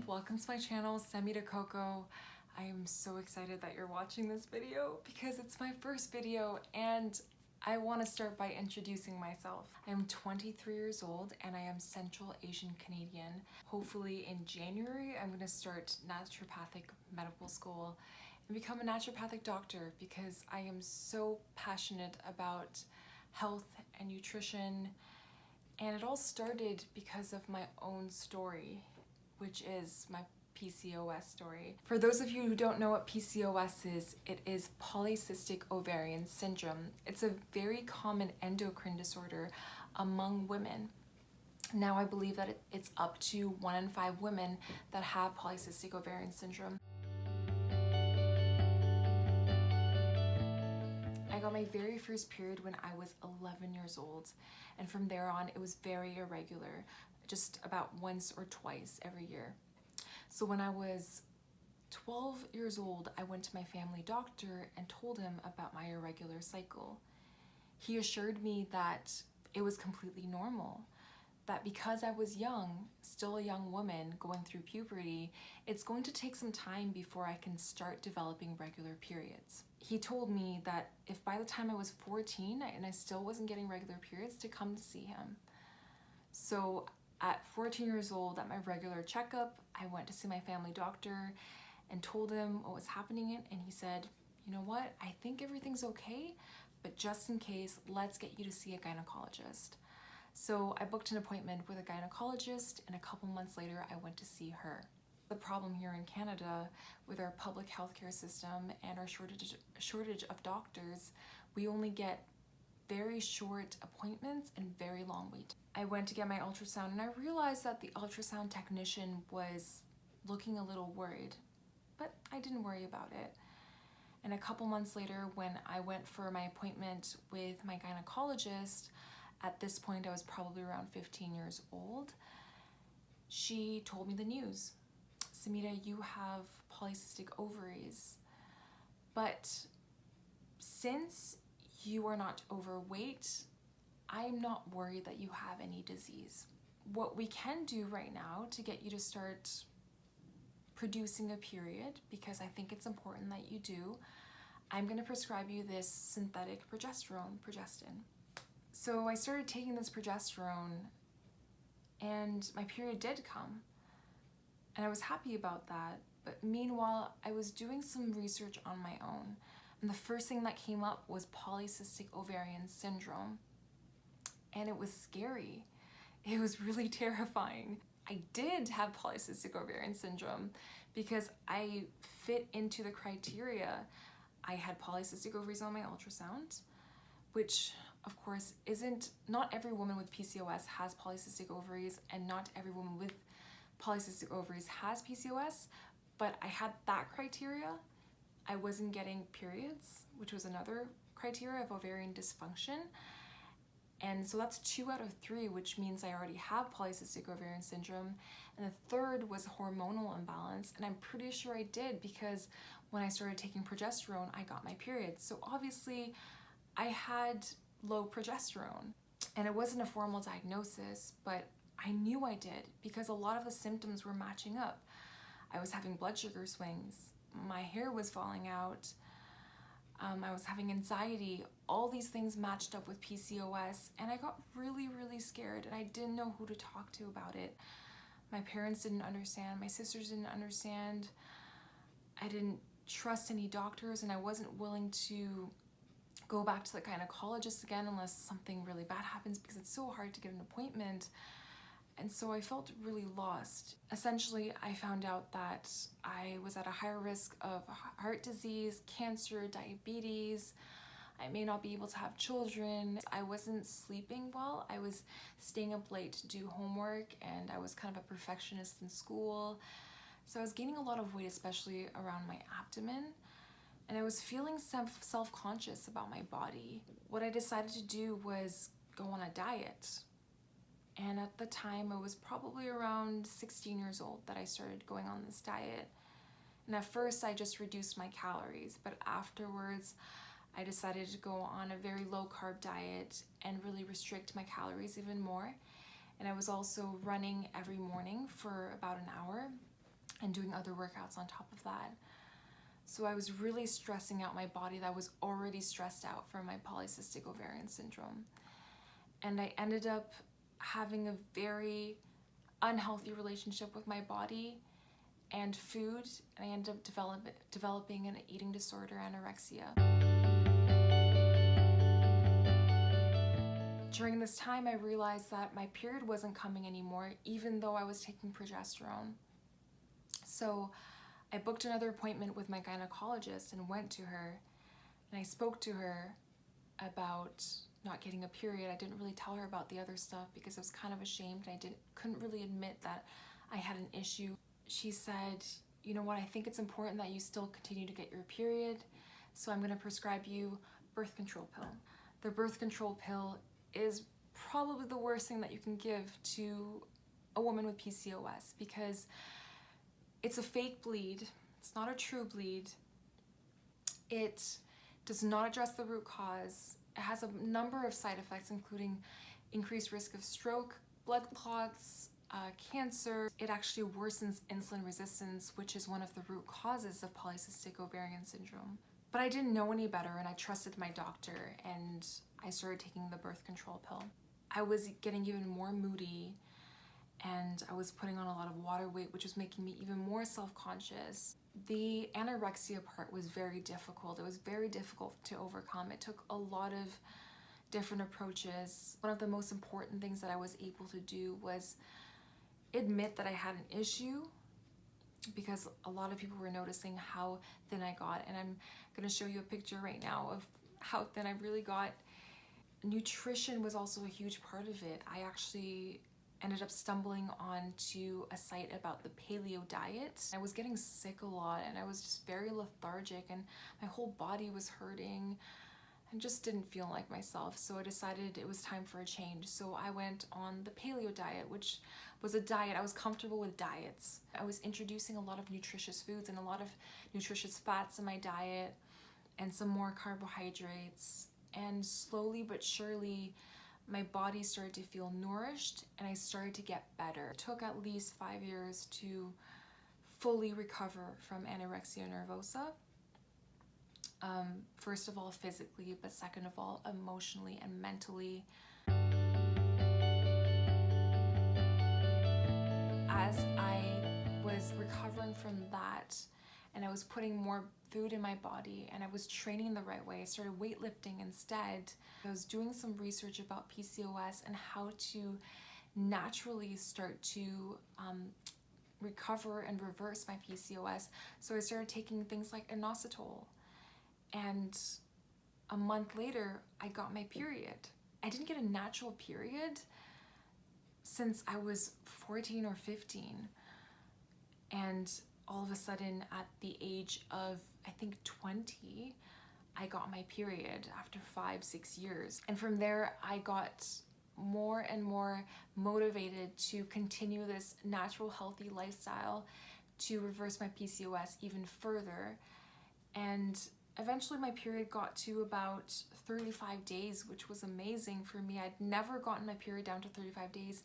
welcome to my channel, Semita Coco. I am so excited that you're watching this video because it's my first video and I want to start by introducing myself. I am 23 years old and I am Central Asian Canadian. Hopefully in January I'm going to start naturopathic medical school and become a naturopathic doctor because I am so passionate about health and nutrition. And it all started because of my own story, which is my PCOS story. For those of you who don't know what PCOS is, it is polycystic ovarian syndrome. It's a very common endocrine disorder among women. Now I believe that it's up to 1 in 5 women that have polycystic ovarian syndrome. I got my very first period when I was 11 years old, and from there on it was very irregular, just about once or twice every year. So when I was 12 years old, I went to my family doctor and told him about my irregular cycle. He assured me that it was completely normal, that because I was young, still a young woman going through puberty, it's going to take some time before I can start developing regular periods. He told me that if by the time I was 14 and I still wasn't getting regular periods, to come to see him. So at 14 years old, at my regular checkup, I went to see my family doctor and told him what was happening, and he said, you know what, I think everything's okay, but just in case, let's get you to see a gynecologist. So I booked an appointment with a gynecologist, and a couple months later, I went to see her. The problem here in Canada with our public healthcare system and our shortage of doctors, we only get very short appointments and very long wait. I went to get my ultrasound and I realized that the ultrasound technician was looking a little worried, but I didn't worry about it. And a couple months later, when I went for my appointment with my gynecologist, at this point I was probably around 15 years old, she told me the news. Semita, you have polycystic ovaries, but since you are not overweight, I'm not worried that you have any disease. What we can do right now to get you to start producing a period, because I think it's important that you do, I'm going to prescribe you this synthetic progesterone, Progestin. So I started taking this progesterone and my period did come. And I was happy about that. But meanwhile, I was doing some research on my own. And the first thing that came up was polycystic ovarian syndrome. And it was scary. It was really terrifying. I did have polycystic ovarian syndrome because I fit into the criteria. I had polycystic ovaries on my ultrasound, which of course not every woman with PCOS has polycystic ovaries, and not every woman with polycystic ovaries has PCOS, but I had that criteria. I wasn't getting periods, which was another criteria of ovarian dysfunction. And so that's 2 out of 3, which means I already have polycystic ovarian syndrome. And the third was hormonal imbalance. And I'm pretty sure I did because when I started taking progesterone, I got my period. So obviously I had low progesterone. And it wasn't a formal diagnosis, but I knew I did because a lot of the symptoms were matching up. I was having blood sugar swings, my hair was falling out, I was having anxiety. All these things matched up with PCOS, and I got really, really scared, and I didn't know who to talk to about it. My parents didn't understand, my sisters didn't understand. I didn't trust any doctors, and I wasn't willing to go back to the gynecologist again unless something really bad happens because it's so hard to get an appointment. And so I felt really lost. Essentially, I found out that I was at a higher risk of heart disease, cancer, diabetes. I may not be able to have children. I wasn't sleeping well. I was staying up late to do homework, and I was kind of a perfectionist in school. So I was gaining a lot of weight, especially around my abdomen. And I was feeling self-conscious about my body. What I decided to do was go on a diet. And at the time, I was probably around 16 years old that I started going on this diet. And at first, I just reduced my calories, but afterwards, I decided to go on a very low-carb diet and really restrict my calories even more. And I was also running every morning for about an hour. and doing other workouts on top of that. So I was really stressing out my body that was already stressed out from my polycystic ovarian syndrome. And I ended up having a very unhealthy relationship with my body and food, and I ended up developing an eating disorder, anorexia. During this time, I realized that my period wasn't coming anymore, even though I was taking progesterone. So I booked another appointment with my gynecologist and went to her, and I spoke to her about not getting a period. I didn't really tell her about the other stuff because I was kind of ashamed, and I couldn't really admit that I had an issue. She said, you know what, I think it's important that you still continue to get your period, so I'm going to prescribe you birth control pill. The birth control pill is probably the worst thing that you can give to a woman with PCOS because it's a fake bleed. It's not a true bleed. It does not address the root cause. It has a number of side effects, including increased risk of stroke, blood clots, cancer. It actually worsens insulin resistance, which is one of the root causes of polycystic ovarian syndrome. But I didn't know any better, and I trusted my doctor, and I started taking the birth control pill. I was getting even more moody, and I was putting on a lot of water weight, which was making me even more self-conscious. The anorexia part was very difficult. It was very difficult to overcome. It took a lot of different approaches. One of the most important things that I was able to do was admit that I had an issue, because a lot of people were noticing how thin I got, and I'm gonna show you a picture right now of how thin I really got. Nutrition was also a huge part of it. I actually ended up stumbling onto a site about the paleo diet. I was getting sick a lot, and I was just very lethargic, and my whole body was hurting and just didn't feel like myself. So I decided it was time for a change. So I went on the paleo diet, which was a diet. I was comfortable with diets. I was introducing a lot of nutritious foods and a lot of nutritious fats in my diet and some more carbohydrates. And slowly but surely, my body started to feel nourished and I started to get better. It took at least 5 years to fully recover from anorexia nervosa. First of all, physically, but second of all, emotionally and mentally. As I was recovering from that, and I was putting more food in my body, and I was training the right way, I started weightlifting instead. I was doing some research about PCOS and how to naturally start to recover and reverse my PCOS. So I started taking things like inositol. And a month later, I got my period. I didn't get a natural period since I was 14 or 15. And all of a sudden, at the age of, I think, 20, I got my period after 5-6 years. And from there, I got more and more motivated to continue this natural, healthy lifestyle to reverse my PCOS even further. And eventually my period got to about 35 days, which was amazing for me. I'd never gotten my period down to 35 days.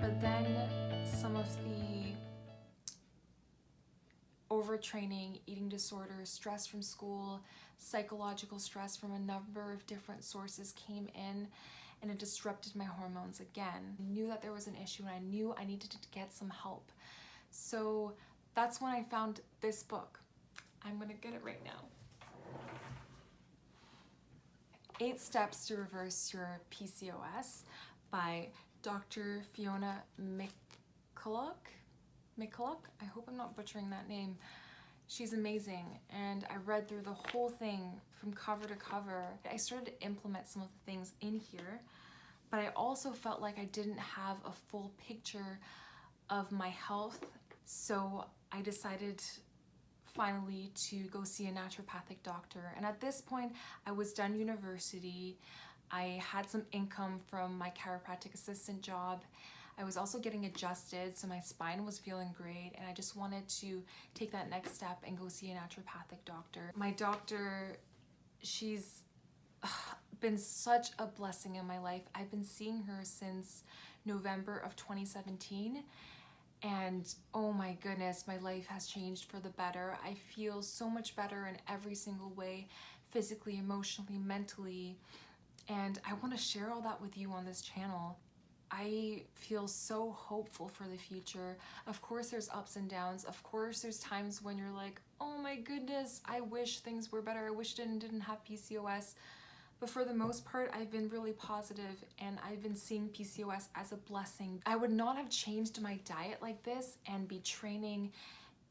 But then some of the overtraining, eating disorders, stress from school, psychological stress from a number of different sources came in, and it disrupted my hormones again. I knew that there was an issue, and I knew I needed to get some help. So that's when I found this book. I'm gonna get it right now. 8 Steps to Reverse Your PCOS by Dr. Fiona McCulloch. I hope I'm not butchering that name. She's amazing, and I read through the whole thing from cover to cover. I started to implement some of the things in here, but I also felt like I didn't have a full picture of my health. So I decided finally to go see a naturopathic doctor. And at this point, I was done university. I had some income from my chiropractic assistant job. I was also getting adjusted, so my spine was feeling great, and I just wanted to take that next step and go see a naturopathic doctor. My doctor, she's been such a blessing in my life. I've been seeing her since November of 2017. And oh my goodness, my life has changed for the better. I feel so much better in every single way, physically, emotionally, mentally. And I want to share all that with you on this channel. I feel so hopeful for the future. Of course, there's ups and downs. Of course, there's times when you're like, oh my goodness, I wish things were better. I wish I didn't have PCOS. But for the most part, I've been really positive and I've been seeing PCOS as a blessing. I would not have changed my diet like this and be training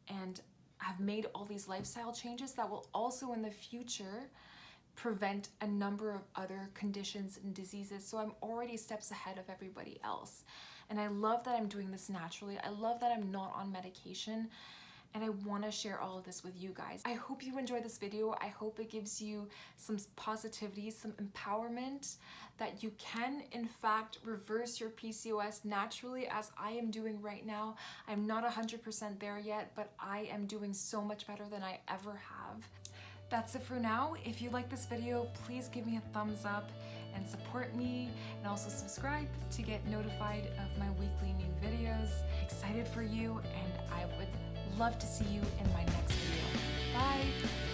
and have made all these lifestyle changes that will also in the future prevent a number of other conditions and diseases. So I'm already steps ahead of everybody else. And I love that I'm doing this naturally. I love that I'm not on medication. And I want to share all of this with you guys. I hope you enjoyed this video. I hope it gives you some positivity, some empowerment that you can in fact reverse your PCOS naturally as I am doing right now. I'm not 100% there yet, but I am doing so much better than I ever have. That's it for now. If you like this video, please give me a thumbs up and support me, and also subscribe to get notified of my weekly new videos. Excited for you, and I would love to see you in my next video. Bye!